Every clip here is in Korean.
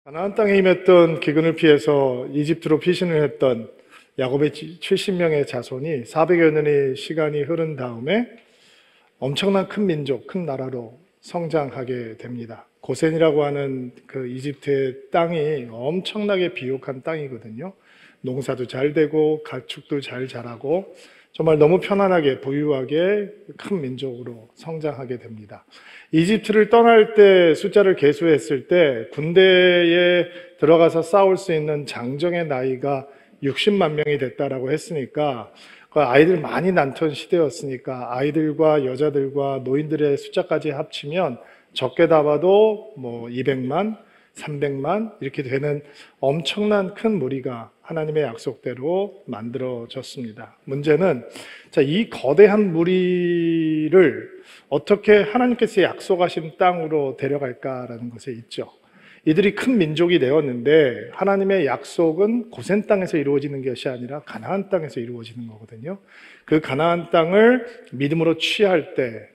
가나안 땅에 임했던 기근을 피해서 이집트로 피신을 했던 야곱의 70명의 자손이 400여 년의 시간이 흐른 다음에 엄청난 큰 민족, 큰 나라로 성장하게 됩니다. 고센이라고 하는 그 이집트의 땅이 엄청나게 비옥한 땅이거든요. 농사도 잘 되고 가축도 잘 자라고 정말 너무 편안하게 부유하게 큰 민족으로 성장하게 됩니다. 이집트를 떠날 때 숫자를 계수했을 때 군대에 들어가서 싸울 수 있는 장정의 나이가 60만 명이 됐다라고 했으니까 아이들 많이 낳던 시대였으니까 아이들과 여자들과 노인들의 숫자까지 합치면 적게 잡아도 200만, 300만 이렇게 되는 엄청난 큰 무리가 하나님의 약속대로 만들어졌습니다. 문제는 이 거대한 무리를 어떻게 하나님께서 약속하신 땅으로 데려갈까라는 것에 있죠. 이들이 큰 민족이 되었는데 하나님의 약속은 고센 땅에서 이루어지는 것이 아니라 가나안 땅에서 이루어지는 거거든요. 그 가나안 땅을 믿음으로 취할 때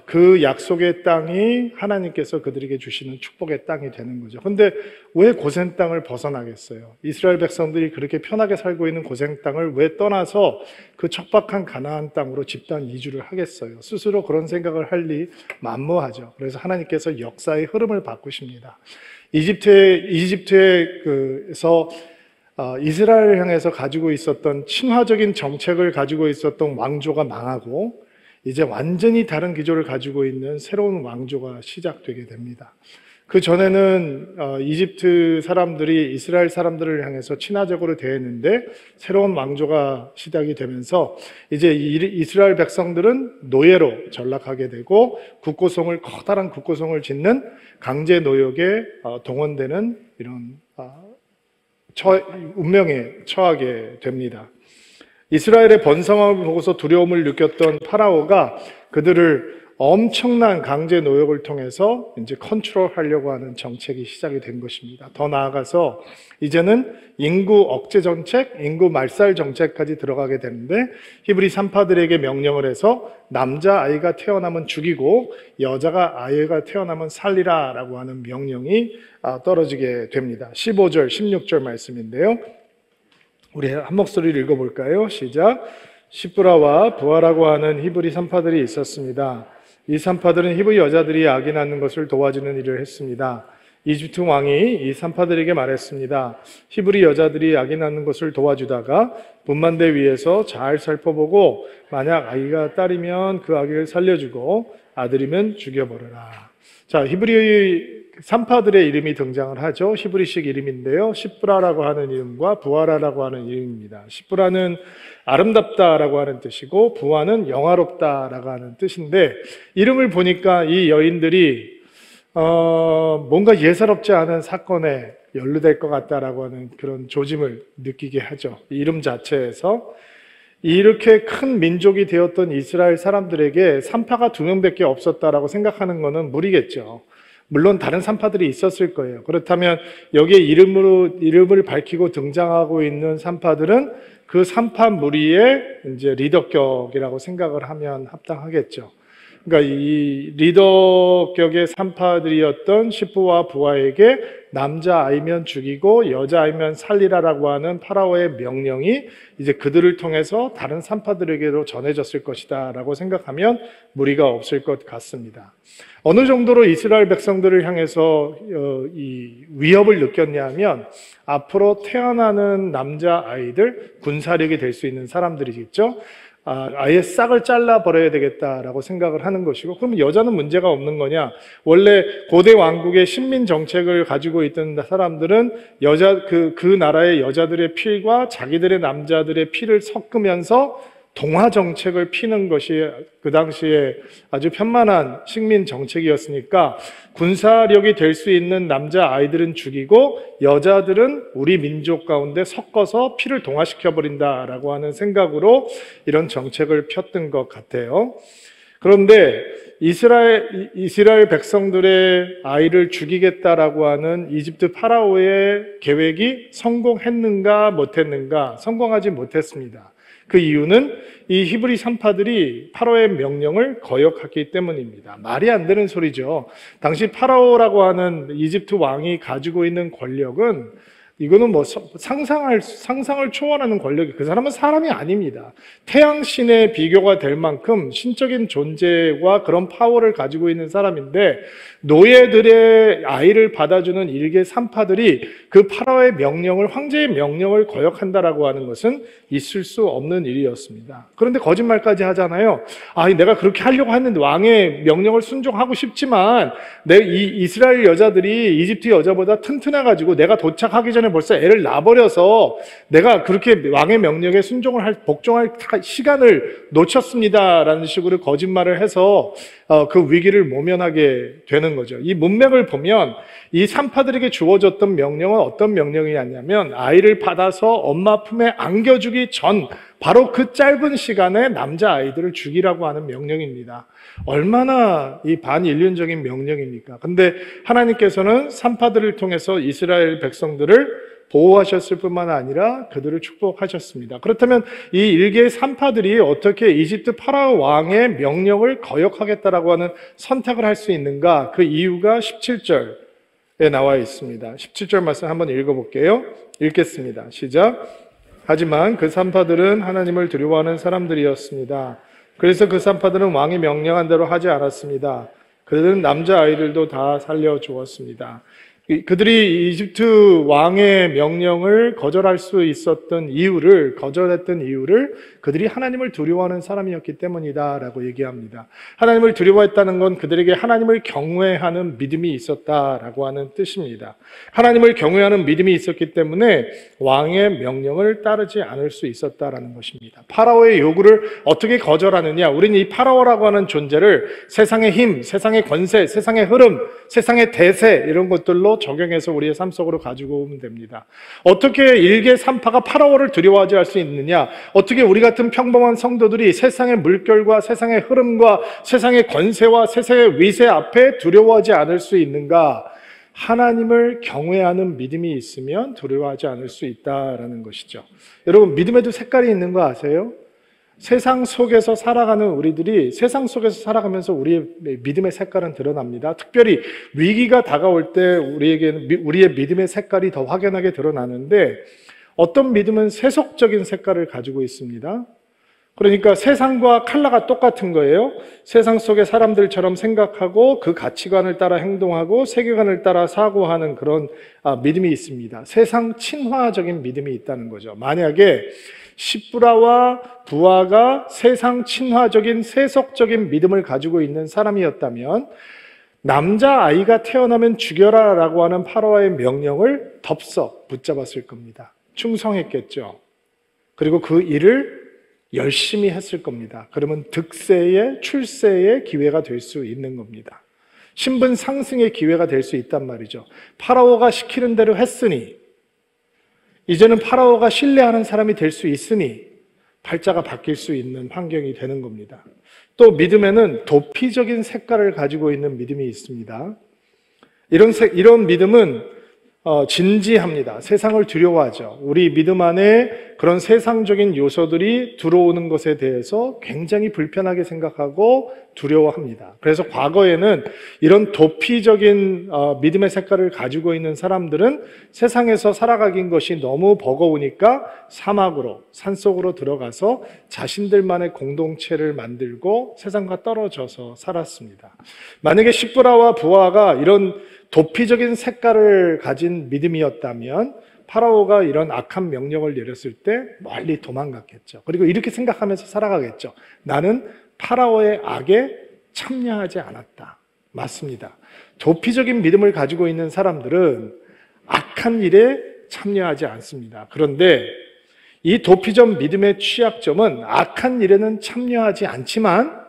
그 약속의 땅이 하나님께서 그들에게 주시는 축복의 땅이 되는 거죠. 근데 왜 고센 땅을 벗어나겠어요? 이스라엘 백성들이 그렇게 편하게 살고 있는 고센 땅을 왜 떠나서 그 척박한 가나안 땅으로 집단 이주를 하겠어요? 스스로 그런 생각을 할 리 만무하죠. 그래서 하나님께서 역사의 흐름을 바꾸십니다. 이집트에서 이스라엘을 향해서 가지고 있었던 친화적인 정책을 가지고 있었던 왕조가 망하고 이제 완전히 다른 기조를 가지고 있는 새로운 왕조가 시작되게 됩니다. 그 전에는 이집트 사람들이 이스라엘 사람들을 향해서 친화적으로 대했는데 새로운 왕조가 시작이 되면서 이제 이스라엘 백성들은 노예로 전락하게 되고 커다란 국고성을 짓는 강제 노역에 동원되는 이런 운명에 처하게 됩니다. 이스라엘의 번성함을 보고서 두려움을 느꼈던 파라오가 그들을 엄청난 강제 노역을 통해서 이제 컨트롤하려고 하는 정책이 시작이 된 것입니다. 더 나아가서 이제는 인구 억제 정책, 인구 말살 정책까지 들어가게 되는데 히브리 산파들에게 명령을 해서 남자 아이가 태어나면 죽이고 여자가 아이가 태어나면 살리라라고 하는 명령이 떨어지게 됩니다. 15절, 16절 말씀인데요. 우리 한 목소리를 읽어볼까요? 시작. 시브라와 부하라고 하는 히브리 산파들이 있었습니다. 이 산파들은 히브리 여자들이 아기 낳는 것을 도와주는 일을 했습니다. 이집트 왕이 이 산파들에게 말했습니다. 히브리 여자들이 아기 낳는 것을 도와주다가 분만대 위에서 잘 살펴보고 만약 아기가 딸이면 그 아기를 살려주고 아들이면 죽여버려라. 자, 히브리 산파들의 이름이 등장을 하죠. 히브리식 이름인데요. 시브라라고 하는 이름과 부하라라고 하는 이름입니다. 시브라는 아름답다라고 하는 뜻이고 부하는 영화롭다라고 하는 뜻인데 이름을 보니까 이 여인들이 뭔가 예사롭지 않은 사건에 연루될 것 같다라고 하는 그런 조짐을 느끼게 하죠. 이 이름 자체에서 이렇게 큰 민족이 되었던 이스라엘 사람들에게 산파가 2명밖에 없었다라고 생각하는 것은 무리겠죠. 물론 다른 산파들이 있었을 거예요. 그렇다면 여기에 이름을 밝히고 등장하고 있는 산파들은 그 산파 무리의 이제 리더격이라고 생각을 하면 합당하겠죠. 그러니까 이 리더격의 산파들이었던 시프와 부하에게 남자 아이면 죽이고 여자 아이면 살리라라고 하는 파라오의 명령이 이제 그들을 통해서 다른 산파들에게도 전해졌을 것이다 라고 생각하면 무리가 없을 것 같습니다. 어느 정도로 이스라엘 백성들을 향해서 이 위협을 느꼈냐면 앞으로 태어나는 남자 아이들 군사력이 될 수 있는 사람들이겠죠. 아예 싹을 잘라버려야 되겠다라고 생각을 하는 것이고, 그러면 여자는 문제가 없는 거냐? 원래 고대 왕국의 신민 정책을 가지고 있던 사람들은 그 나라의 여자들의 피와 자기들의 남자들의 피를 섞으면서 동화 정책을 피는 것이 그 당시에 아주 편만한 식민 정책이었으니까 군사력이 될 수 있는 남자 아이들은 죽이고 여자들은 우리 민족 가운데 섞어서 피를 동화시켜버린다라고 하는 생각으로 이런 정책을 폈던 것 같아요. 그런데 이스라엘 백성들의 아이를 죽이겠다라고 하는 이집트 파라오의 계획이 성공했는가 못했는가? 성공하지 못했습니다. 그 이유는 이 히브리 산파들이 파라오의 명령을 거역했기 때문입니다. 말이 안 되는 소리죠. 당시 파라오라고 하는 이집트 왕이 가지고 있는 권력은 이거는 뭐 상상을 초월하는 권력이, 그 사람은 사람이 아닙니다. 태양신에 비교가 될 만큼 신적인 존재와 그런 파워를 가지고 있는 사람인데, 노예들의 아이를 받아주는 일개 산파들이 그 파라오의 명령을, 황제의 명령을 거역한다라고 하는 것은 있을 수 없는 일이었습니다. 그런데 거짓말까지 하잖아요. 내가 그렇게 하려고 했는데, 왕의 명령을 순종하고 싶지만 이 이스라엘 여자들이 이집트 여자보다 튼튼해가지고 내가 도착하기 전에 벌써 애를 낳아버려서 내가 그렇게 왕의 명령에 복종할 시간을 놓쳤습니다라는 식으로 거짓말을 해서 그 위기를 모면하게 되는 거죠. 이 문맥을 보면 이 산파들에게 주어졌던 명령은 어떤 명령이었냐면, 아이를 받아서 엄마 품에 안겨주기 전 바로 그 짧은 시간에 남자아이들을 죽이라고 하는 명령입니다. 얼마나 이 반인륜적인 명령입니까? 근데 하나님께서는 산파들을 통해서 이스라엘 백성들을 보호하셨을 뿐만 아니라 그들을 축복하셨습니다. 그렇다면 이 일개의 산파들이 어떻게 이집트 파라오 왕의 명령을 거역하겠다라고 하는 선택을 할 수 있는가? 그 이유가 17절에 나와 있습니다. 17절 말씀 한번 읽어볼게요. 읽겠습니다. 시작. 하지만 그 산파들은 하나님을 두려워하는 사람들이었습니다. 그래서 그 산파들은 왕이 명령한 대로 하지 않았습니다. 그들은 남자아이들도 다 살려주었습니다. 그들이 이집트 왕의 명령을 거절했던 이유를 그들이 하나님을 두려워하는 사람이었기 때문이다라고 얘기합니다. 하나님을 두려워했다는 건 그들에게 하나님을 경외하는 믿음이 있었다라고 하는 뜻입니다. 하나님을 경외하는 믿음이 있었기 때문에 왕의 명령을 따르지 않을 수 있었다라는 것입니다. 파라오의 요구를 어떻게 거절하느냐? 우리는 이 파라오라고 하는 존재를 세상의 힘, 세상의 권세, 세상의 흐름, 세상의 대세 이런 것들로 적용해서 우리의 삶 속으로 가지고 오면 됩니다. 어떻게 일개 산파가 파라오를 두려워하지 할 수 있느냐? 어떻게 우리 같은 평범한 성도들이 세상의 물결과 세상의 흐름과 세상의 권세와 세상의 위세 앞에 두려워하지 않을 수 있는가? 하나님을 경외하는 믿음이 있으면 두려워하지 않을 수 있다라는 것이죠. 여러분, 믿음에도 색깔이 있는 거 아세요? 세상 속에서 살아가는 우리들이 세상 속에서 살아가면서 우리의 믿음의 색깔은 드러납니다. 특별히 위기가 다가올 때 우리의 믿음의 색깔이 더 확연하게 드러나는데, 어떤 믿음은 세속적인 색깔을 가지고 있습니다. 그러니까 세상과 컬러가 똑같은 거예요. 세상 속의 사람들처럼 생각하고 그 가치관을 따라 행동하고 세계관을 따라 사고하는 그런 믿음이 있습니다. 세상 친화적인 믿음이 있다는 거죠. 만약에 시브라와 부하가 세상 친화적인 세속적인 믿음을 가지고 있는 사람이었다면, 남자아이가 태어나면 죽여라 라고 하는 파라오의 명령을 덥석 붙잡았을 겁니다. 충성했겠죠. 그리고 그 일을 열심히 했을 겁니다. 그러면 득세의 출세의 기회가 될 수 있는 겁니다. 신분 상승의 기회가 될 수 있단 말이죠. 파라오가 시키는 대로 했으니, 이제는 파라오가 신뢰하는 사람이 될 수 있으니 팔자가 바뀔 수 있는 환경이 되는 겁니다. 또 믿음에는 도피적인 색깔을 가지고 있는 믿음이 있습니다. 이런 믿음은 진지합니다. 세상을 두려워하죠. 우리 믿음 안에 그런 세상적인 요소들이 들어오는 것에 대해서 굉장히 불편하게 생각하고 두려워합니다. 그래서 과거에는 이런 도피적인 믿음의 색깔을 가지고 있는 사람들은 세상에서 살아가긴 것이 너무 버거우니까 사막으로, 산속으로 들어가서 자신들만의 공동체를 만들고 세상과 떨어져서 살았습니다. 만약에 시브라와 부하가 이런 도피적인 색깔을 가진 믿음이었다면 파라오가 이런 악한 명령을 내렸을 때 멀리 도망갔겠죠. 그리고 이렇게 생각하면서 살아가겠죠. 나는 파라오의 악에 참여하지 않았다. 맞습니다. 도피적인 믿음을 가지고 있는 사람들은 악한 일에 참여하지 않습니다. 그런데 이 도피적 믿음의 취약점은 악한 일에는 참여하지 않지만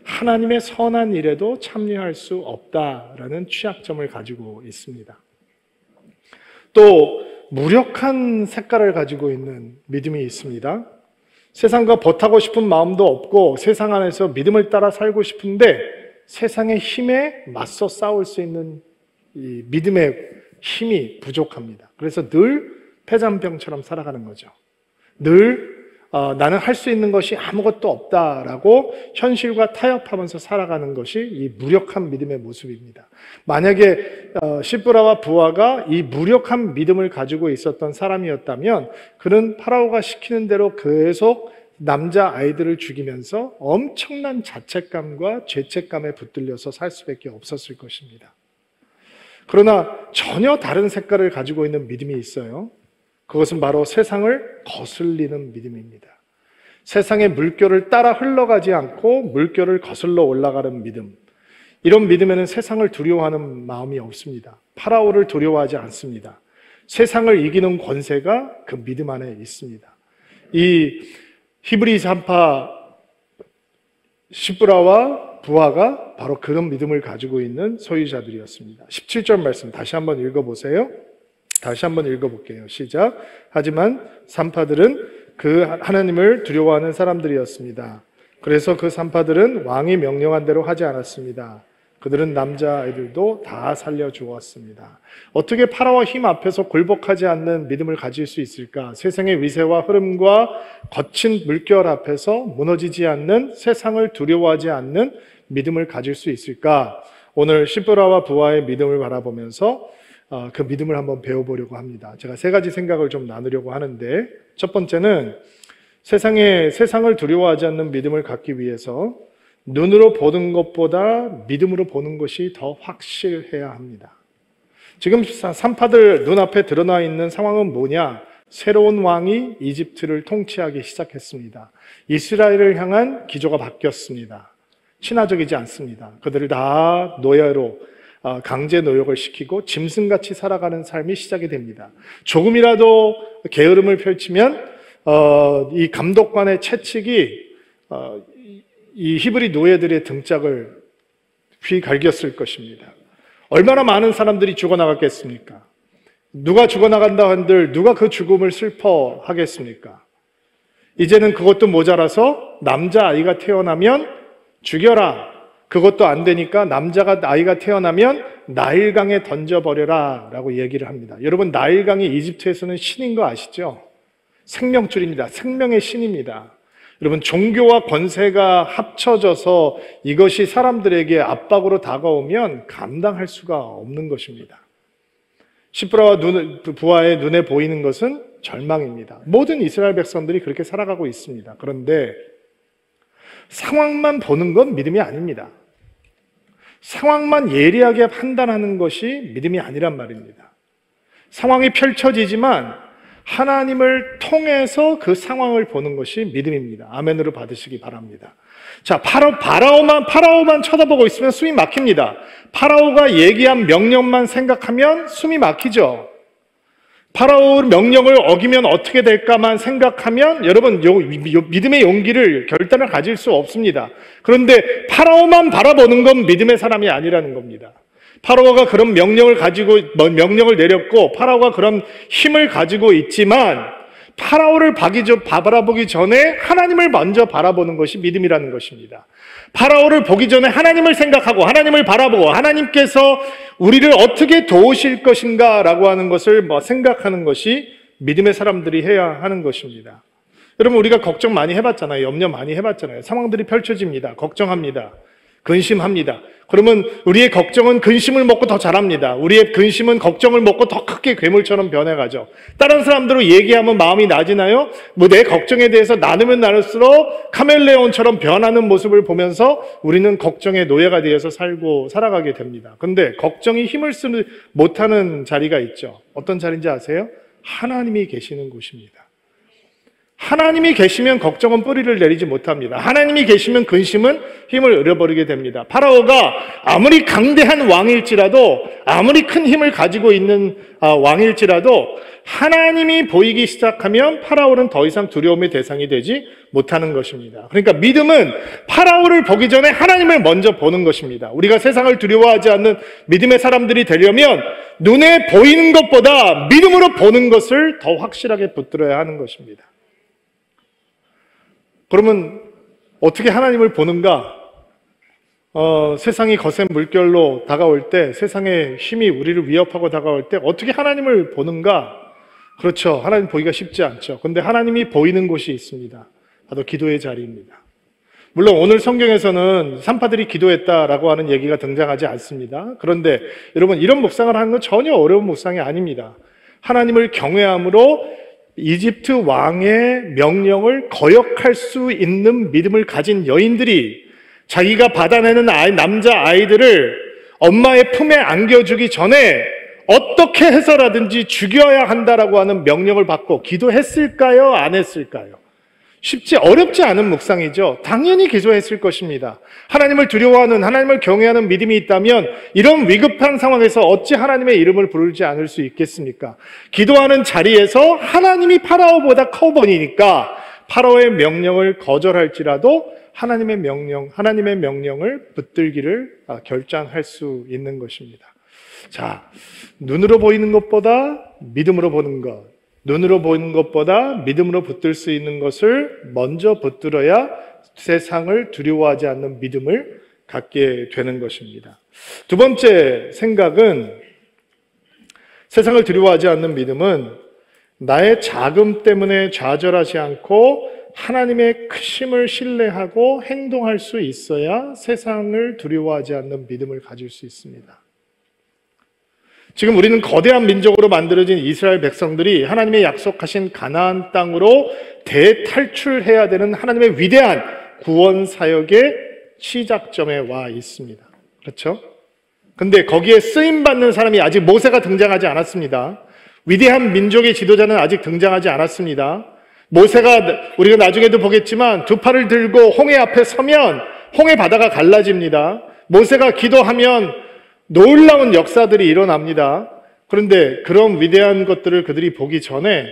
하나님의 선한 일에도 참여할 수 없다라는 취약점을 가지고 있습니다. 또 무력한 색깔을 가지고 있는 믿음이 있습니다. 세상과 버타고 싶은 마음도 없고 세상 안에서 믿음을 따라 살고 싶은데 세상의 힘에 맞서 싸울 수 있는 이 믿음의 힘이 부족합니다. 그래서 늘 패잔병처럼 살아가는 거죠. 늘 나는 할 수 있는 것이 아무것도 없다라고 현실과 타협하면서 살아가는 것이 이 무력한 믿음의 모습입니다. 만약에 시브라와 부하가 이 무력한 믿음을 가지고 있었던 사람이었다면 그는 파라오가 시키는 대로 계속 남자 아이들을 죽이면서 엄청난 자책감과 죄책감에 붙들려서 살 수밖에 없었을 것입니다. 그러나 전혀 다른 색깔을 가지고 있는 믿음이 있어요. 그것은 바로 세상을 거슬리는 믿음입니다. 세상의 물결을 따라 흘러가지 않고 물결을 거슬러 올라가는 믿음. 이런 믿음에는 세상을 두려워하는 마음이 없습니다. 파라오를 두려워하지 않습니다. 세상을 이기는 권세가 그 믿음 안에 있습니다. 이 히브리 산파 시브라와 부하가 바로 그런 믿음을 가지고 있는 소유자들이었습니다. 17절 말씀 다시 한번 읽어보세요. 다시 한번 읽어볼게요. 시작. 하지만 산파들은 그 하나님을 두려워하는 사람들이었습니다. 그래서 그 산파들은 왕이 명령한 대로 하지 않았습니다. 그들은 남자아이들도 다 살려주었습니다. 어떻게 파라오와 힘 앞에서 굴복하지 않는 믿음을 가질 수 있을까? 세상의 위세와 흐름과 거친 물결 앞에서 무너지지 않는, 세상을 두려워하지 않는 믿음을 가질 수 있을까? 오늘 시브라와 부하의 믿음을 바라보면서 그 믿음을 한번 배워보려고 합니다. 제가 세 가지 생각을 좀 나누려고 하는데, 첫 번째는 세상을 두려워하지 않는 믿음을 갖기 위해서 눈으로 보는 것보다 믿음으로 보는 것이 더 확실해야 합니다. 지금 산파들 눈앞에 드러나 있는 상황은 뭐냐? 새로운 왕이 이집트를 통치하기 시작했습니다. 이스라엘을 향한 기조가 바뀌었습니다. 친화적이지 않습니다. 그들을 다 노예로 강제 노역을 시키고 짐승같이 살아가는 삶이 시작이 됩니다. 조금이라도 게으름을 펼치면 이 감독관의 채찍이 이 히브리 노예들의 등짝을 휘갈겼을 것입니다. 얼마나 많은 사람들이 죽어나갔겠습니까? 누가 죽어나간다 한들 누가 그 죽음을 슬퍼하겠습니까? 이제는 그것도 모자라서 남자아이가 태어나면 죽여라. 그것도 안 되니까 아이가 태어나면 나일강에 던져버려라 라고 얘기를 합니다. 여러분, 나일강이 이집트에서는 신인 거 아시죠? 생명줄입니다. 생명의 신입니다. 여러분, 종교와 권세가 합쳐져서 이것이 사람들에게 압박으로 다가오면 감당할 수가 없는 것입니다. 시브라와 부하의 눈에 보이는 것은 절망입니다. 모든 이스라엘 백성들이 그렇게 살아가고 있습니다. 그런데 상황만 보는 건 믿음이 아닙니다. 상황만 예리하게 판단하는 것이 믿음이 아니란 말입니다. 상황이 펼쳐지지만 하나님을 통해서 그 상황을 보는 것이 믿음입니다. 아멘으로 받으시기 바랍니다. 자, 파라오만 쳐다보고 있으면 숨이 막힙니다. 파라오가 얘기한 명령만 생각하면 숨이 막히죠. 파라오 명령을 어기면 어떻게 될까만 생각하면 여러분 믿음의 용기를 결단을 가질 수 없습니다. 그런데 파라오만 바라보는 건 믿음의 사람이 아니라는 겁니다. 파라오가 그런 명령을 내렸고 파라오가 그런 힘을 가지고 있지만 파라오를 바라보기 전에 하나님을 먼저 바라보는 것이 믿음이라는 것입니다. 파라오를 보기 전에 하나님을 생각하고 하나님을 바라보고 하나님께서 우리를 어떻게 도우실 것인가 라고 하는 것을 생각하는 것이 믿음의 사람들이 해야 하는 것입니다. 여러분, 우리가 걱정 많이 해봤잖아요. 염려 많이 해봤잖아요. 상황들이 펼쳐집니다. 걱정합니다. 근심합니다. 그러면 우리의 걱정은 근심을 먹고 더 자랍니다. 우리의 근심은 걱정을 먹고 더 크게 괴물처럼 변해가죠. 다른 사람들로 얘기하면 마음이 나지나요? 내 걱정에 대해서 나누면 나눌수록 카멜레온처럼 변하는 모습을 보면서 우리는 걱정의 노예가 되어서 살아가게 됩니다. 그런데 걱정이 힘을 쓰지 못하는 자리가 있죠. 어떤 자리인지 아세요? 하나님이 계시는 곳입니다. 하나님이 계시면 걱정은 뿌리를 내리지 못합니다. 하나님이 계시면 근심은 힘을 잃어버리게 됩니다. 파라오가 아무리 강대한 왕일지라도, 아무리 큰 힘을 가지고 있는 왕일지라도 하나님이 보이기 시작하면 파라오는 더 이상 두려움의 대상이 되지 못하는 것입니다. 그러니까 믿음은 파라오를 보기 전에 하나님을 먼저 보는 것입니다. 우리가 세상을 두려워하지 않는 믿음의 사람들이 되려면 눈에 보이는 것보다 믿음으로 보는 것을 더 확실하게 붙들어야 하는 것입니다. 그러면 어떻게 하나님을 보는가? 세상이 거센 물결로 다가올 때, 세상의 힘이 우리를 위협하고 다가올 때 어떻게 하나님을 보는가? 그렇죠. 하나님 보기가 쉽지 않죠. 근데 하나님이 보이는 곳이 있습니다. 바로 기도의 자리입니다. 물론 오늘 성경에서는 산파들이 기도했다라고 하는 얘기가 등장하지 않습니다. 그런데 여러분, 이런 묵상을 하는 건 전혀 어려운 묵상이 아닙니다. 하나님을 경외함으로 이집트 왕의 명령을 거역할 수 있는 믿음을 가진 여인들이 자기가 받아내는 남자 아이들을 엄마의 품에 안겨주기 전에 어떻게 해서라든지 죽여야 한다라고 하는 명령을 받고 기도했을까요? 안 했을까요? 어렵지 않은 묵상이죠. 당연히 기도했을 것입니다. 하나님을 두려워하는, 하나님을 경외하는 믿음이 있다면 이런 위급한 상황에서 어찌 하나님의 이름을 부르지 않을 수 있겠습니까? 기도하는 자리에서 하나님이 파라오보다 커 보이니까 파라오의 명령을 거절할지라도 하나님의 명령을 붙들기를 결단할 수 있는 것입니다. 자, 눈으로 보이는 것보다 믿음으로 보는 것, 눈으로 보이는 것보다 믿음으로 붙들 수 있는 것을 먼저 붙들어야 세상을 두려워하지 않는 믿음을 갖게 되는 것입니다. 두 번째 생각은, 세상을 두려워하지 않는 믿음은 나의 자금 때문에 좌절하지 않고 하나님의 크심을 신뢰하고 행동할 수 있어야 세상을 두려워하지 않는 믿음을 가질 수 있습니다. 지금 우리는 거대한 민족으로 만들어진 이스라엘 백성들이 하나님의 약속하신 가나안 땅으로 대탈출해야 되는 하나님의 위대한 구원 사역의 시작점에 와 있습니다. 그렇죠? 근데 거기에 쓰임받는 사람이 아직 모세가 등장하지 않았습니다. 위대한 민족의 지도자는 아직 등장하지 않았습니다. 모세가 우리가 나중에도 보겠지만 두 팔을 들고 홍해 앞에 서면 홍해 바다가 갈라집니다. 모세가 기도하면 놀라운 역사들이 일어납니다. 그런데 그런 위대한 것들을 그들이 보기 전에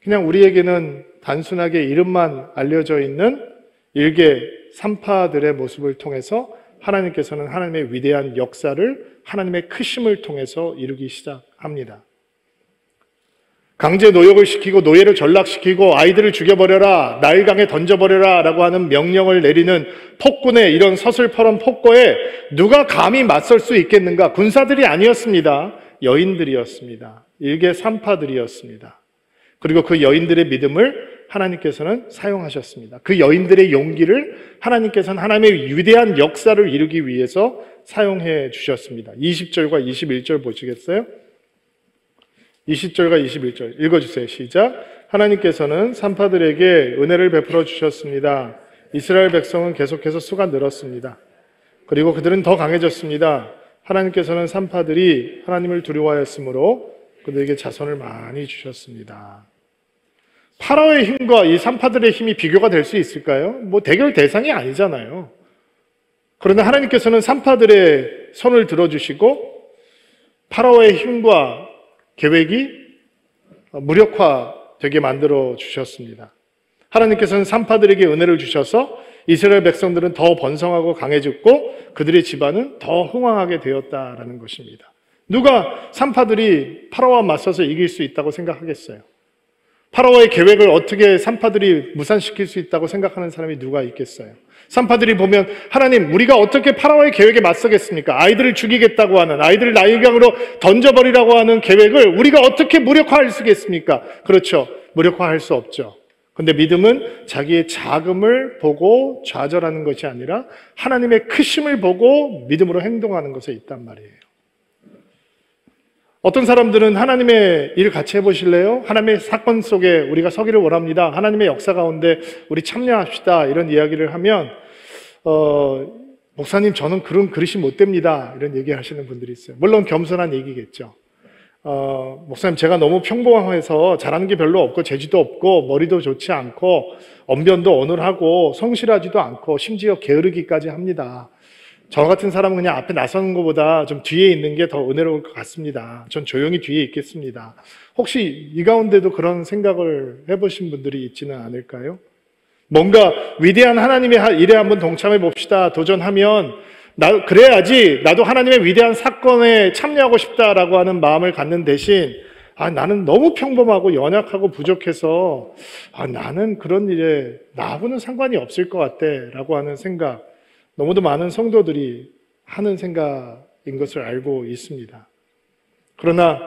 그냥 우리에게는 단순하게 이름만 알려져 있는 일개 산파들의 모습을 통해서 하나님께서는 하나님의 위대한 역사를 하나님의 크심을 통해서 이루기 시작합니다. 강제 노역을 시키고 노예를 전락시키고 아이들을 죽여버려라, 나일강에 던져버려라 라고 하는 명령을 내리는 폭군의 이런 서슬퍼런 폭거에 누가 감히 맞설 수 있겠는가? 군사들이 아니었습니다. 여인들이었습니다. 일개 산파들이었습니다. 그리고 그 여인들의 믿음을 하나님께서는 사용하셨습니다. 그 여인들의 용기를 하나님께서는 하나님의 위대한 역사를 이루기 위해서 사용해 주셨습니다. 20절과 21절 보시겠어요? 20절과 21절 읽어주세요. 시작. 하나님께서는 산파들에게 은혜를 베풀어 주셨습니다. 이스라엘 백성은 계속해서 수가 늘었습니다. 그리고 그들은 더 강해졌습니다. 하나님께서는 산파들이 하나님을 두려워하였으므로 그들에게 자손을 많이 주셨습니다. 파라오의 힘과 이 산파들의 힘이 비교가 될 수 있을까요? 대결 대상이 아니잖아요. 그러나 하나님께서는 산파들의 손을 들어주시고 파라오의 힘과 계획이 무력화되게 만들어 주셨습니다. 하나님께서는 산파들에게 은혜를 주셔서 이스라엘 백성들은 더 번성하고 강해졌고 그들의 집안은 더 흥왕하게 되었다라는 것입니다. 누가 산파들이 파라오와 맞서서 이길 수 있다고 생각하겠어요? 파라오의 계획을 어떻게 산파들이 무산시킬 수 있다고 생각하는 사람이 누가 있겠어요? 산파들이 보면 하나님, 우리가 어떻게 파라오의 계획에 맞서겠습니까? 아이들을 죽이겠다고 하는, 아이들을 나일강으로 던져버리라고 하는 계획을 우리가 어떻게 무력화할 수 있겠습니까? 그렇죠. 무력화할 수 없죠. 근데 믿음은 자기의 자금을 보고 좌절하는 것이 아니라 하나님의 크심을 보고 믿음으로 행동하는 것에 있단 말이에요. 어떤 사람들은 하나님의 일 같이 해보실래요? 하나님의 사건 속에 우리가 서기를 원합니다. 하나님의 역사 가운데 우리 참여합시다. 이런 이야기를 하면 목사님, 저는 그런 그릇이 못 됩니다. 이런 얘기 하시는 분들이 있어요. 물론 겸손한 얘기겠죠. 목사님, 제가 너무 평범해서 잘하는 게 별로 없고 재주도 없고 머리도 좋지 않고 언변도 어눌하고 성실하지도 않고 심지어 게으르기까지 합니다. 저 같은 사람은 그냥 앞에 나서는 것보다 좀 뒤에 있는 게 더 은혜로울 것 같습니다. 전 조용히 뒤에 있겠습니다. 혹시 이 가운데도 그런 생각을 해보신 분들이 있지는 않을까요? 뭔가 위대한 하나님의 일에 한번 동참해 봅시다. 도전하면 그래야지 나도 하나님의 위대한 사건에 참여하고 싶다라고 하는 마음을 갖는 대신 나는 너무 평범하고 연약하고 부족해서 나는 그런 일에 나하고는 상관이 없을 것 같아 라고 하는 생각, 너무도 많은 성도들이 하는 생각인 것을 알고 있습니다. 그러나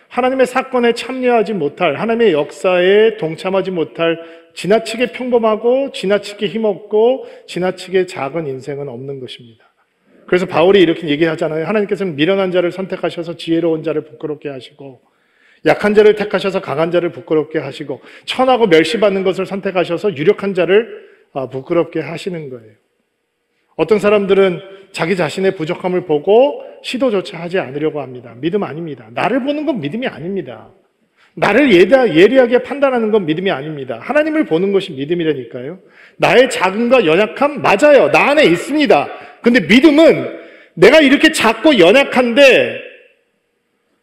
하나님의 사건에 참여하지 못할, 하나님의 역사에 동참하지 못할 지나치게 평범하고 지나치게 힘없고 지나치게 작은 인생은 없는 것입니다. 그래서 바울이 이렇게 얘기하잖아요. 하나님께서는 미련한 자를 선택하셔서 지혜로운 자를 부끄럽게 하시고, 약한 자를 택하셔서 강한 자를 부끄럽게 하시고, 천하고 멸시받는 것을 선택하셔서 유력한 자를 부끄럽게 하시는 거예요. 어떤 사람들은 자기 자신의 부족함을 보고 시도조차 하지 않으려고 합니다. 믿음 아닙니다. 나를 보는 건 믿음이 아닙니다. 나를 예리하게 판단하는 건 믿음이 아닙니다. 하나님을 보는 것이 믿음이라니까요. 나의 작음과 연약함 맞아요. 나 안에 있습니다. 근데 믿음은 내가 이렇게 작고 연약한데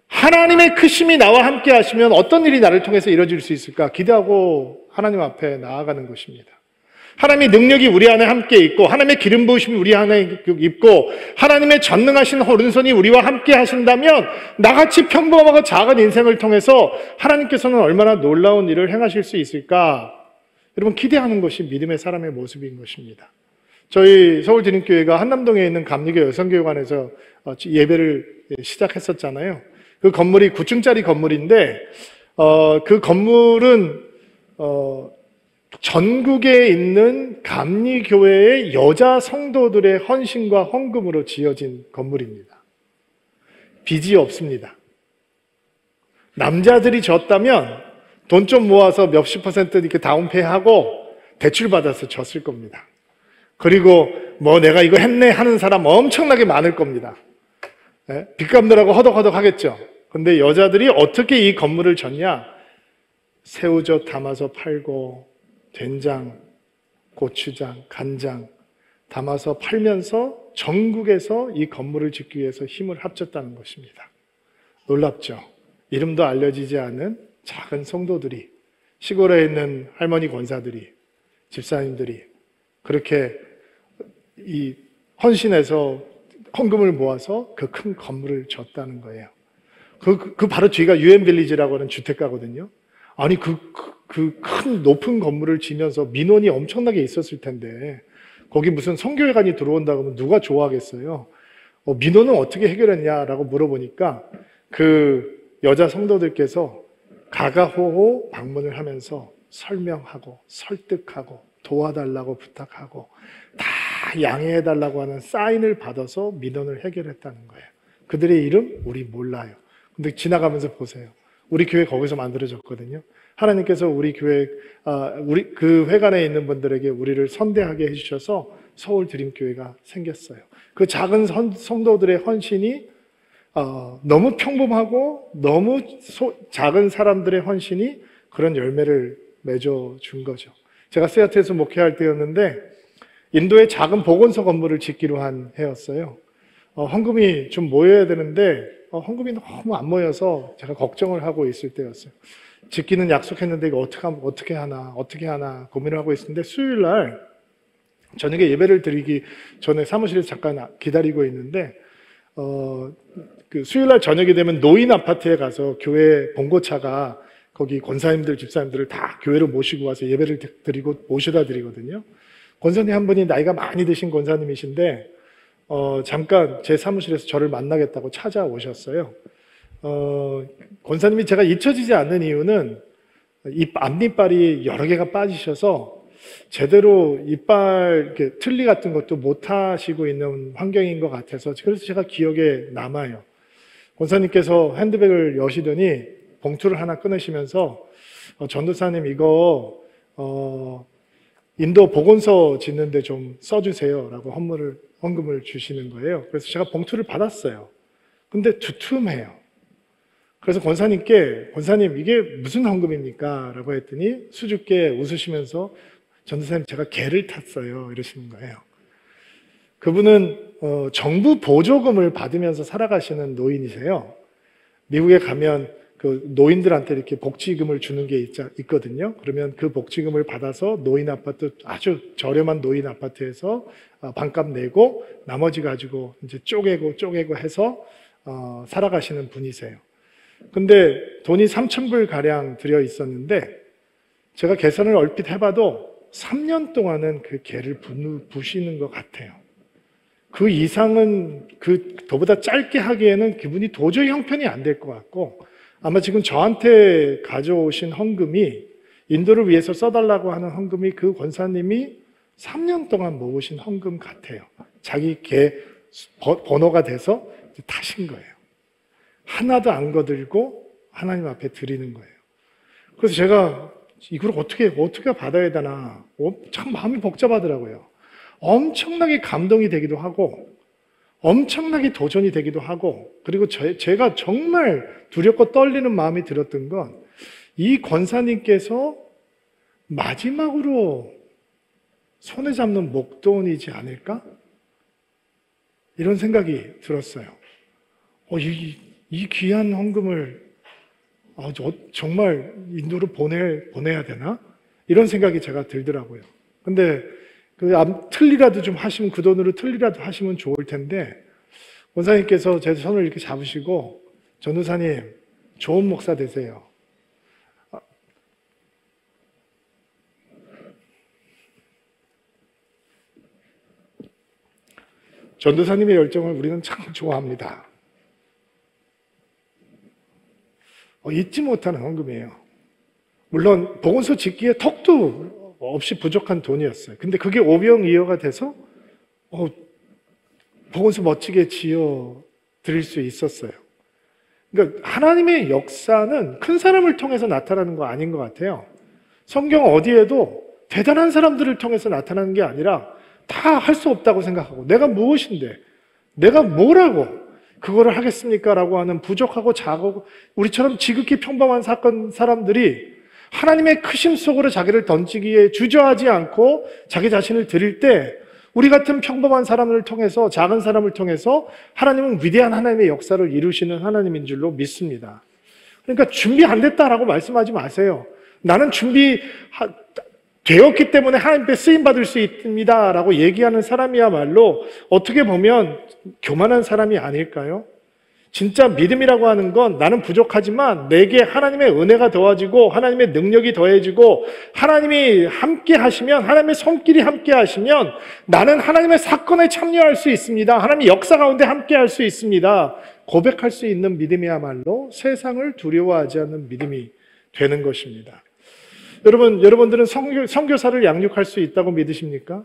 하나님의 크심이 나와 함께 하시면 어떤 일이 나를 통해서 이루어질 수 있을까 기대하고 하나님 앞에 나아가는 것입니다. 하나님의 능력이 우리 안에 함께 있고, 하나님의 기름 부으심이 우리 안에 있고, 하나님의 전능하신 오른손이 우리와 함께 하신다면 나같이 평범하고 작은 인생을 통해서 하나님께서는 얼마나 놀라운 일을 행하실 수 있을까? 여러분, 기대하는 것이 믿음의 사람의 모습인 것입니다. 저희 서울드림교회가 한남동에 있는 감리교 여성교회관에서 예배를 시작했었잖아요. 그 건물이 9층짜리 건물인데 그 건물은 전국에 있는 감리교회의 여자 성도들의 헌신과 헌금으로 지어진 건물입니다. 빚이 없습니다. 남자들이 졌다면 돈 좀 모아서 몇십 % 이렇게 다운페이하고 대출받아서 졌을 겁니다. 그리고 뭐 내가 이거 했네 하는 사람 엄청나게 많을 겁니다. 빚 갚느라고 허덕허덕 하겠죠. 근데 여자들이 어떻게 이 건물을 졌냐? 새우젓 담아서 팔고 된장, 고추장, 간장 담아서 팔면서 전국에서 이 건물을 짓기 위해서 힘을 합쳤다는 것입니다. 놀랍죠? 이름도 알려지지 않은 작은 성도들이, 시골에 있는 할머니 권사들이, 집사님들이 그렇게 이 헌신해서 헌금을 모아서 그 큰 건물을 졌다는 거예요. 그 바로 뒤가 유엔빌리지라고 하는 주택가거든요. 아니 그 큰 높은 건물을 지면서 민원이 엄청나게 있었을 텐데 거기 무슨 성교회관이 들어온다고 하면 누가 좋아하겠어요? 민원은 어떻게 해결했냐라고 물어보니까 그 여자 성도들께서 가가호호 방문을 하면서 설명하고 설득하고 도와달라고 부탁하고 다 양해해달라고 하는 사인을 받아서 민원을 해결했다는 거예요. 그들의 이름 우리 몰라요. 근데 지나가면서 보세요. 우리 교회 거기서 만들어졌거든요. 하나님께서 우리 교회, 우리 그 회관에 있는 분들에게 우리를 선대하게 해주셔서 서울 드림교회가 생겼어요. 그 작은 성도들의 헌신이 너무 평범하고 너무 작은 사람들의 헌신이 그런 열매를 맺어준 거죠. 제가 세아트에서 목회할 때였는데 인도에 작은 보건소 건물을 짓기로 한 해였어요. 헌금이 좀 모여야 되는데 헌금이 너무 안 모여서 제가 걱정을 하고 있을 때였어요. 짓기는 약속했는데 이거 어떻게 하나 고민을 하고 있었는데 수요일 날 저녁에 예배를 드리기 전에 사무실에서 잠깐 기다리고 있는데 그 수요일 날 저녁이 되면 노인 아파트에 가서 교회 봉고차가 거기 권사님들, 집사님들을 다 교회로 모시고 와서 예배를 드리고 모셔다 드리거든요. 권사님 한 분이 나이가 많이 드신 권사님이신데 잠깐 제 사무실에서 저를 만나겠다고 찾아오셨어요. 권사님이 제가 잊혀지지 않는 이유는 앞니빨이 여러 개가 빠지셔서 제대로 이빨 이렇게 틀니 같은 것도 못 하시고 있는 환경인 것 같아서 그래서 제가 기억에 남아요. 권사님께서 핸드백을 여시더니 봉투를 하나 꺼내시면서 전도사님 이거 인도 보건소 짓는데 좀 써주세요 라고 헌금을 주시는 거예요. 그래서 제가 봉투를 받았어요. 근데 두툼해요. 그래서 권사님 이게 무슨 헌금입니까? 라고 했더니 수줍게 웃으시면서 전도사님 제가 개를 탔어요 이러시는 거예요. 그분은 정부 보조금을 받으면서 살아가시는 노인이세요. 미국에 가면 그 노인들한테 이렇게 복지금을 주는 게 있거든요. 그러면 그 복지금을 받아서 노인 아파트, 아주 저렴한 노인 아파트에서 반값 내고 나머지 가지고 이제 쪼개고 해서 살아가시는 분이세요. 근데 돈이 3,000불 가량 들여 있었는데 제가 계산을 얼핏 해봐도 3년 동안은 그 개를 부시는 것 같아요. 그 이상은 그보다 짧게 하기에는 그분이 도저히 형편이 안 될 것 같고 아마 지금 저한테 가져오신 헌금이 인도를 위해서 써달라고 하는 헌금이 그 권사님이 3년 동안 모으신 헌금 같아요. 자기 개 번호가 돼서 타신 거예요. 하나도 안 거들고 하나님 앞에 드리는 거예요. 그래서 제가 이걸 어떻게 받아야 되나 참 마음이 복잡하더라고요. 엄청나게 감동이 되기도 하고 엄청나게 도전이 되기도 하고, 그리고 제가 정말 두렵고 떨리는 마음이 들었던 건 이 권사님께서 마지막으로 손에 잡는 목돈이지 않을까? 이런 생각이 들었어요. 이 귀한 헌금을 정말 인도로 보내야 되나? 이런 생각이 제가 들더라고요. 근데 틀리라도 좀 하시면, 그 돈으로 틀리라도 하시면 좋을 텐데, 원사님께서 제 손을 이렇게 잡으시고, 전도사님, 좋은 목사 되세요. 전도사님의 열정을 우리는 참 좋아합니다. 잊지 못하는 헌금이에요. 물론 보건소 짓기에 턱도 없이 부족한 돈이었어요. 근데 그게 오병이어가 돼서 보건소 멋지게 지어 드릴 수 있었어요. 그러니까 하나님의 역사는 큰 사람을 통해서 나타나는 거 아닌 것 같아요. 성경 어디에도 대단한 사람들을 통해서 나타나는 게 아니라 다 할 수 없다고 생각하고, 내가 무엇인데, 내가 뭐라고 그거를 하겠습니까? 라고 하는 부족하고 작고 우리처럼 지극히 평범한 사람들이 하나님의 크심 속으로 자기를 던지기에 주저하지 않고 자기 자신을 드릴 때, 우리 같은 평범한 사람을 통해서, 작은 사람을 통해서 하나님은 위대한 하나님의 역사를 이루시는 하나님인 줄로 믿습니다. 그러니까 준비 안 됐다라고 말씀하지 마세요. 나는 되었기 때문에 하나님께 쓰임받을 수 있습니다 라고 얘기하는 사람이야말로 어떻게 보면 교만한 사람이 아닐까요? 진짜 믿음이라고 하는 건 나는 부족하지만 내게 하나님의 은혜가 더해지고 하나님의 능력이 더해지고 하나님이 함께 하시면, 하나님의 손길이 함께 하시면 나는 하나님의 사건에 참여할 수 있습니다. 하나님의 역사 가운데 함께 할 수 있습니다. 고백할 수 있는 믿음이야말로 세상을 두려워하지 않는 믿음이 되는 것입니다. 여러분들은 선교사를 양육할 수 있다고 믿으십니까?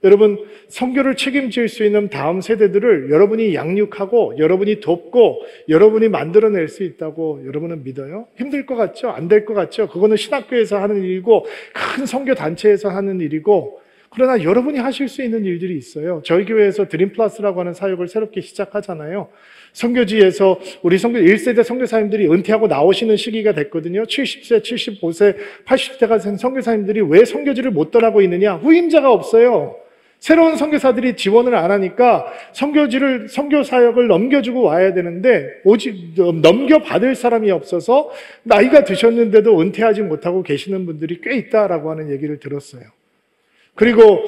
여러분, 선교를 책임질 수 있는 다음 세대들을 여러분이 양육하고 여러분이 돕고 여러분이 만들어낼 수 있다고 여러분은 믿어요? 힘들 것 같죠? 안 될 것 같죠? 그거는 신학교에서 하는 일이고 큰 선교 단체에서 하는 일이고, 그러나 여러분이 하실 수 있는 일들이 있어요. 저희 교회에서 드림플러스라고 하는 사역을 새롭게 시작하잖아요. 선교지에서 우리 1세대 선교사님들이 은퇴하고 나오시는 시기가 됐거든요. 70세, 75세, 80세가 된 선교사님들이 왜 선교지를 못 떠나고 있느냐? 후임자가 없어요. 새로운 선교사들이 지원을 안 하니까 선교사역을 넘겨주고 와야 되는데 오직 넘겨받을 사람이 없어서 나이가 드셨는데도 은퇴하지 못하고 계시는 분들이 꽤 있다라고 하는 얘기를 들었어요. 그리고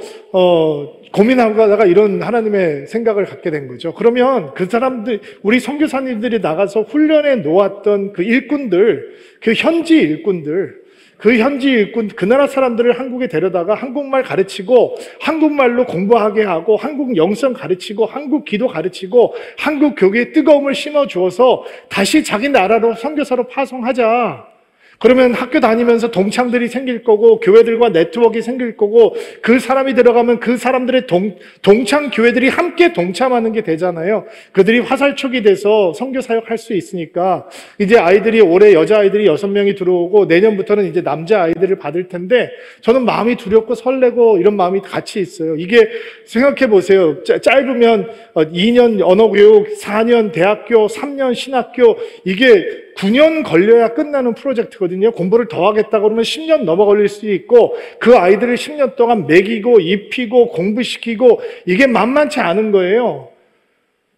고민하고 가다가 이런 하나님의 생각을 갖게 된 거죠. 그러면 그 사람들, 우리 선교사님들이 나가서 훈련해 놓았던 그 일꾼들, 그 현지 일꾼들, 그 나라 사람들을 한국에 데려다가 한국말 가르치고 한국말로 공부하게 하고 한국 영성 가르치고 한국 기도 가르치고 한국 교회의 뜨거움을 심어주어서 다시 자기 나라로 선교사로 파송하자. 그러면 학교 다니면서 동창들이 생길 거고 교회들과 네트워크가 생길 거고 그 사람이 들어가면 그 사람들의 동창 교회들이 함께 동참하는 게 되잖아요. 그들이 화살촉이 돼서 선교 사역할 수 있으니까 이제 올해 여자아이들이 6명이 들어오고 내년부터는 이제 남자아이들을 받을 텐데 저는 마음이 두렵고 설레고 이런 마음이 같이 있어요. 이게 생각해 보세요. 짧으면 2년 언어교육, 4년 대학교, 3년 신학교, 이게 9년 걸려야 끝나는 프로젝트거든요. 공부를 더 하겠다 그러면 10년 넘어 걸릴 수 있고 그 아이들을 10년 동안 먹이고 입히고 공부시키고 이게 만만치 않은 거예요.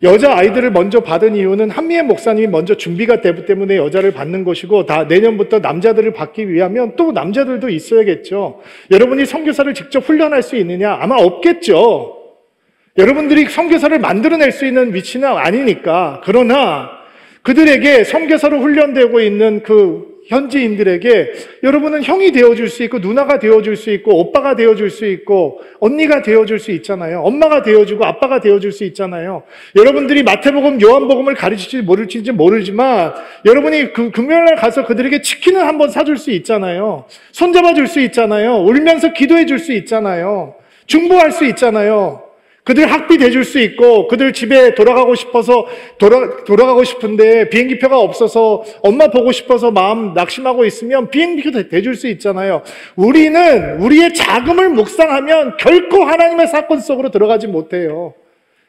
여자 아이들을 먼저 받은 이유는 한미애 목사님이 먼저 준비가 되기 때문에 여자를 받는 것이고 다 내년부터 남자들을 받기 위하면 또 남자들도 있어야겠죠. 여러분이 선교사를 직접 훈련할 수 있느냐? 아마 없겠죠. 여러분들이 선교사를 만들어낼 수 있는 위치는 아니니까. 그러나 그들에게 선교사로 훈련되고 있는 그 현지인들에게 여러분은 형이 되어줄 수 있고 누나가 되어줄 수 있고 오빠가 되어줄 수 있고 언니가 되어줄 수 있잖아요. 엄마가 되어주고 아빠가 되어줄 수 있잖아요. 여러분들이 마태복음, 요한복음을 가르칠지 모르지만 여러분이 그 금요일날 가서 그들에게 치킨을 한번 사줄 수 있잖아요. 손잡아 줄 수 있잖아요. 울면서 기도해 줄 수 있잖아요. 중보할 수 있잖아요. 그들 학비 대줄 수 있고 그들 집에 돌아가고 싶어서 돌아가고 싶은데 비행기표가 없어서 엄마 보고 싶어서 마음 낙심하고 있으면 비행기표 대줄 수 있잖아요. 우리는 우리의 자금을 묵상하면 결코 하나님의 사건 속으로 들어가지 못해요.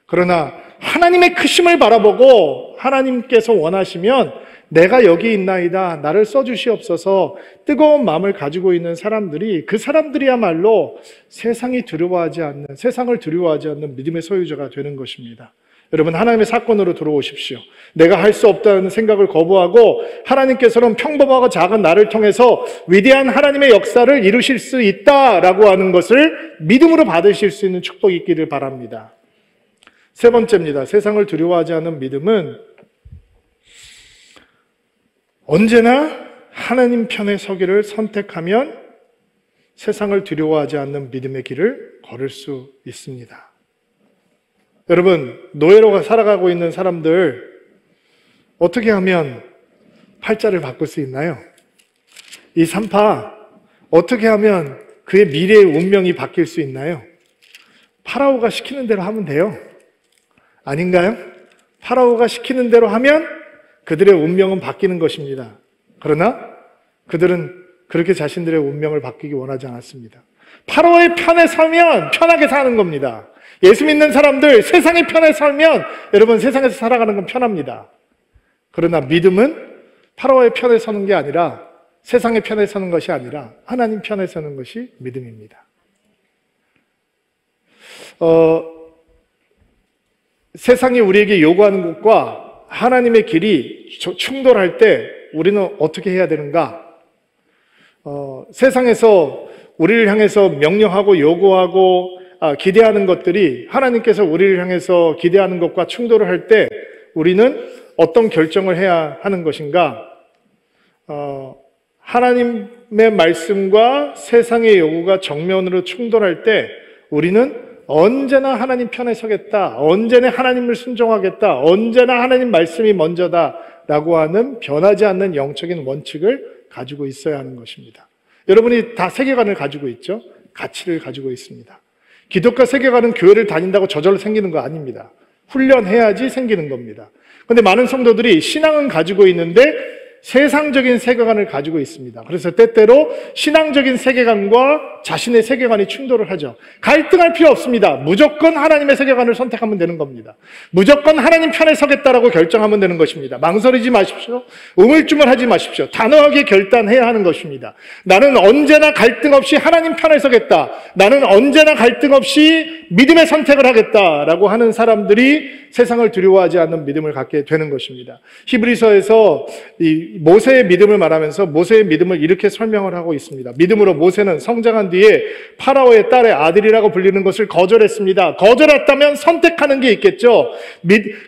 그러나 하나님의 크심을 바라보고 하나님께서 원하시면 내가 여기 있나이다, 나를 써주시옵소서 뜨거운 마음을 가지고 있는 사람들이, 그 사람들이야말로 세상을 두려워하지 않는 믿음의 소유자가 되는 것입니다. 여러분, 하나님의 사건으로 들어오십시오. 내가 할 수 없다는 생각을 거부하고 하나님께서는 평범하고 작은 나를 통해서 위대한 하나님의 역사를 이루실 수 있다라고 하는 것을 믿음으로 받으실 수 있는 축복이 있기를 바랍니다. 세 번째입니다. 세상을 두려워하지 않는 믿음은 언제나 하나님 편에 서기를 선택하면 세상을 두려워하지 않는 믿음의 길을 걸을 수 있습니다. 여러분, 노예로 살아가고 있는 사람들 어떻게 하면 팔자를 바꿀 수 있나요? 이 산파 어떻게 하면 그의 미래의 운명이 바뀔 수 있나요? 파라오가 시키는 대로 하면 돼요. 아닌가요? 파라오가 시키는 대로 하면 그들의 운명은 바뀌는 것입니다. 그러나 그들은 그렇게 자신들의 운명을 바뀌기 원하지 않았습니다. 파라오의 편에 서면 편하게 사는 겁니다. 예수 믿는 사람들 세상의 편에 서면 여러분 세상에서 살아가는 건 편합니다. 그러나 믿음은 파라오의 편에 서는 게 아니라 세상의 편에 서는 것이 아니라 하나님 편에 서는 것이 믿음입니다. 세상이 우리에게 요구하는 것과 하나님의 길이 충돌할 때 우리는 어떻게 해야 되는가? 세상에서 우리를 향해서 명령하고 요구하고 기대하는 것들이 하나님께서 우리를 향해서 기대하는 것과 충돌을 할 때 우리는 어떤 결정을 해야 하는 것인가? 하나님의 말씀과 세상의 요구가 정면으로 충돌할 때 우리는 언제나 하나님 편에 서겠다, 언제나 하나님을 순종하겠다, 언제나 하나님 말씀이 먼저다 라고 하는 변하지 않는 영적인 원칙을 가지고 있어야 하는 것입니다. 여러분이 다 세계관을 가지고 있죠? 가치를 가지고 있습니다. 기독교 세계관은 교회를 다닌다고 저절로 생기는 거 아닙니다. 훈련해야지 생기는 겁니다. 그런데 많은 성도들이 신앙은 가지고 있는데 세상적인 세계관을 가지고 있습니다. 그래서 때때로 신앙적인 세계관과 자신의 세계관이 충돌을 하죠. 갈등할 필요 없습니다. 무조건 하나님의 세계관을 선택하면 되는 겁니다. 무조건 하나님 편에 서겠다라고 결정하면 되는 것입니다. 망설이지 마십시오. 우물쭈물하지 마십시오. 단호하게 결단해야 하는 것입니다. 나는 언제나 갈등 없이 하나님 편에 서겠다. 나는 언제나 갈등 없이 믿음의 선택을 하겠다라고 하는 사람들이 세상을 두려워하지 않는 믿음을 갖게 되는 것입니다. 히브리서에서 이 모세의 믿음을 말하면서 모세의 믿음을 이렇게 설명을 하고 있습니다. 믿음으로 모세는 성장한 뒤에 파라오의 딸의 아들이라고 불리는 것을 거절했습니다. 거절했다면 선택하는 게 있겠죠.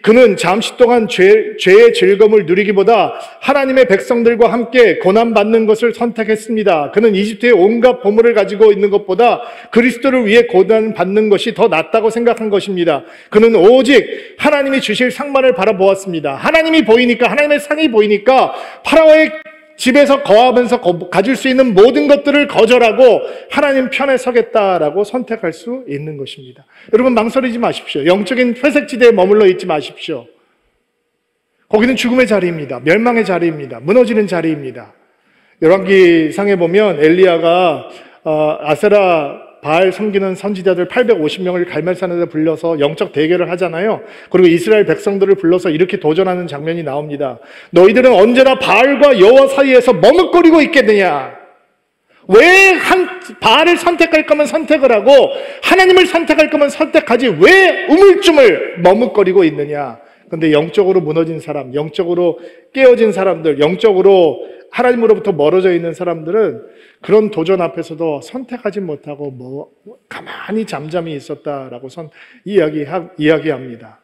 그는 잠시 동안 죄의 즐거움을 누리기보다 하나님의 백성들과 함께 고난받는 것을 선택했습니다. 그는 이집트의 온갖 보물을 가지고 있는 것보다 그리스도를 위해 고난받는 것이 더 낫다고 생각한 것입니다. 그는 오직 하나님이 주실 상만을 바라보았습니다. 하나님이 보이니까, 하나님의 상이 보이니까 파라오의 집에서 거하면서 가질 수 있는 모든 것들을 거절하고 하나님 편에 서겠다라고 선택할 수 있는 것입니다. 여러분, 망설이지 마십시오. 영적인 회색지대에 머물러 있지 마십시오. 거기는 죽음의 자리입니다. 멸망의 자리입니다. 무너지는 자리입니다. 열왕기상에 보면 엘리야가 아세라 바알 섬기는 선지자들 850명을 갈멜산에다 불러서 영적 대결을 하잖아요. 그리고 이스라엘 백성들을 불러서 이렇게 도전하는 장면이 나옵니다. 너희들은 언제나 바알과 여호와 사이에서 머뭇거리고 있겠느냐? 왜 바알을 선택할 거면 선택을 하고 하나님을 선택할 거면 선택하지 왜 우물쭈물 머뭇거리고 있느냐? 근데 영적으로 무너진 사람, 영적으로 깨어진 사람들, 영적으로 하나님으로부터 멀어져 있는 사람들은 그런 도전 앞에서도 선택하지 못하고 가만히 잠잠히 있었다라고 이야기합니다.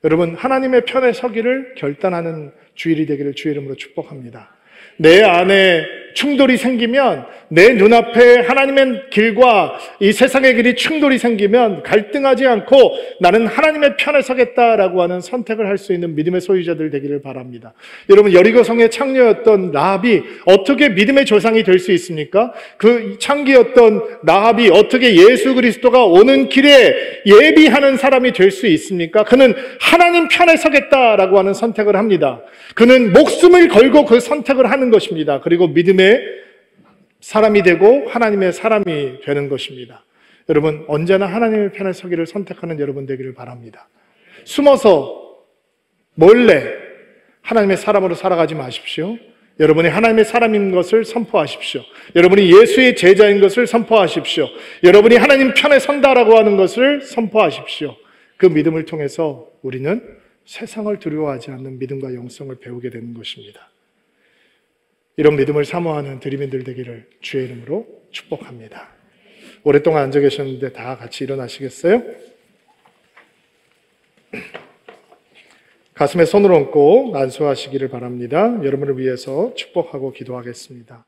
여러분, 하나님의 편에 서기를 결단하는 주일이 되기를 주의 이름으로 축복합니다. 내 안에 충돌이 생기면, 내 눈앞에 하나님의 길과 이 세상의 길이 충돌이 생기면 갈등하지 않고 나는 하나님의 편에 서겠다라고 하는 선택을 할 수 있는 믿음의 소유자들 되기를 바랍니다. 여러분, 여리고성의 창녀였던 라합이 어떻게 믿음의 조상이 될 수 있습니까? 그 창기였던 라합이 어떻게 예수 그리스도가 오는 길에 예비하는 사람이 될 수 있습니까? 그는 하나님 편에 서겠다라고 하는 선택을 합니다. 그는 목숨을 걸고 그 선택을 하는 것입니다. 그리고 믿음의 사람이 되고 하나님의 사람이 되는 것입니다. 여러분, 언제나 하나님의 편에 서기를 선택하는 여러분 되기를 바랍니다. 숨어서 몰래 하나님의 사람으로 살아가지 마십시오. 여러분이 하나님의 사람인 것을 선포하십시오. 여러분이 예수의 제자인 것을 선포하십시오. 여러분이 하나님 편에 선다라고 하는 것을 선포하십시오. 그 믿음을 통해서 우리는 세상을 두려워하지 않는 믿음과 영성을 배우게 되는 것입니다. 이런 믿음을 사모하는 드림인들 되기를 주의 이름으로 축복합니다. 오랫동안 앉아 계셨는데 다 같이 일어나시겠어요? 가슴에 손을 얹고 안수하시기를 바랍니다. 여러분을 위해서 축복하고 기도하겠습니다.